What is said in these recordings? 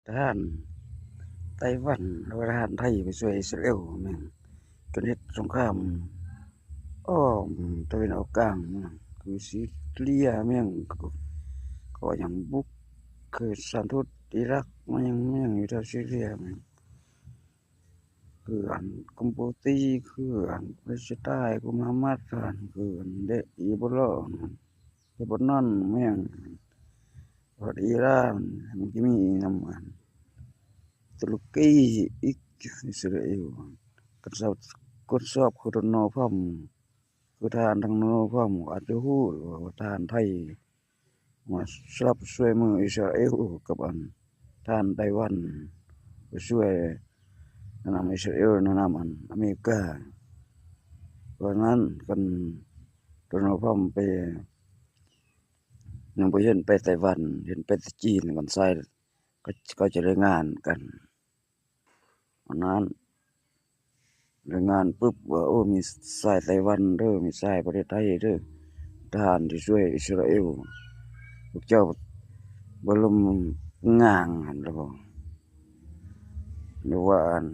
ทหารไต้หวันแล้วก็ทหารไทยไปช่วยอิสราเอลแม่งจนเฮ็ดสงครามอ้อมตะวันออกกลางแม่งคือซีเรียแม่งก็ยังบุกคือสถานทูตอิรักมันยังอยู่แถวซีเรียแม่งคืออันกัมพูชีคืออันปาเลสไตน์คือมุฮัมมัดคืออันเดะอิบรอเลบานอนแม่งอิหร่านมันจะมีนำอันตุรกีอีกอิสราเอลกดสอบคือโดนัลด์ทรัมป์คือทหารทั้งโดนัลด์ทรัมป์อาจจะรู้ว่าทหารไทยมาสนับช่วยมืออิสราเอลกับอันทหารไต้หวันไปช่วยแนะนำอิสราเอลแนะนำอันอเมริกาเพราะนั้นกันโดนัลด์ทรัมป์ไปยังบ่เห็นไปไต้หวันเห็นไปแต่จีนกันไสก็จะรายงานกันอันนั้นรายงานปุ๊บว่าโอ้มีสายไต้หวันเด้อมีสายประเทศไทยเด้อทหารที่ช่วยอิสราเอลพวกเจ้าบ่ล้มง่างหั่นล่ะบ่หรือว่าอัน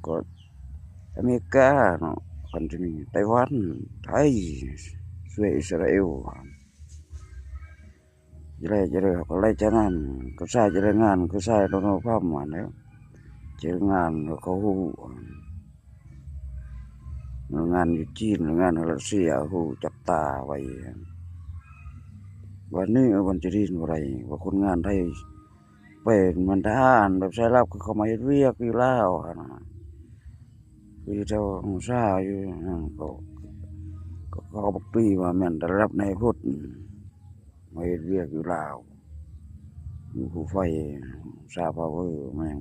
ก็อเมริกาเนาะคันจะมีไต้หวันไทยช่วยอิสราเอลจะได้อะไรจากนั้นก็ใช้จะได้งานก็ใช้โดนัลด์ทรัมป์มาแล้วเจองานเขาฮู้งานอยู่จีนงานรัสเซียฮู้จับตาไว้วันนี้มันจะได้อะไรว่าคนงานไทยเป็นมันทหารแบบสายลับคือเขามาเฮ็ดเวียกอยู่ลาวหั่นน่ะคืออยู่แถวหงสาอยู่เขาบอกปีว่าแม่นได้รับนายพลมาเฮ็ดเวียกอยู่ลาวอยู่ภูไฟซาพาวเวอร์แม่ง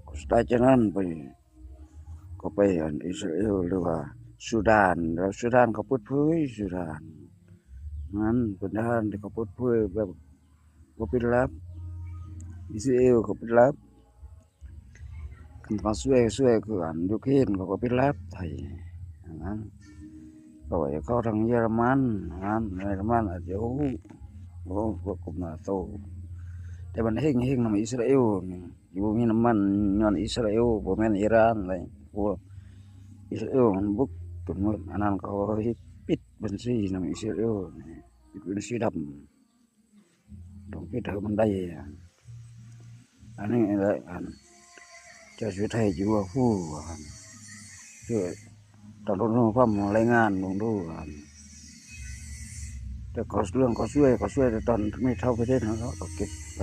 ก็หลังจากนั้นก็ไปอันอิสราเอลหรือว่าซูดานแล้วซูดานเขาเปิดเผยซูดานนั้นเป็นทหารที่เขาเปิดเผยแบบบ่เป็นลับอิสราเอลก็เป็นลับคันเขาช่วยคืออันยูเครนเขาก็เป็นลับไทยอันนั้นก็ว่าจะเข้าทางเยอรมันนั้นเยอรมันอาจจะรู้พวกกลุ่ม NATO แต่มันเฮ็งนำอิสราเอลนี่อยู่มีน้ำมันย้อนอิสราเอลบ่แม่นอิหร่านอะไรพวกอิสราเอลมันบุกจนหมดอันนั้นเขาเฮ็ดปิดบัญชีนำอิสราเอลนี่ปิดบัญชีดำต้องปิดให้มันได้อันนี้แหละอันเจ้าชีวิตไทยอยู่ว่าผู้อันช่วยตอนรู้ความรายงานลงดูอันแต่ก็เรื่องก็ช่วยแต่ตอนไม่เท่าประเทศเขาก็เก็บไป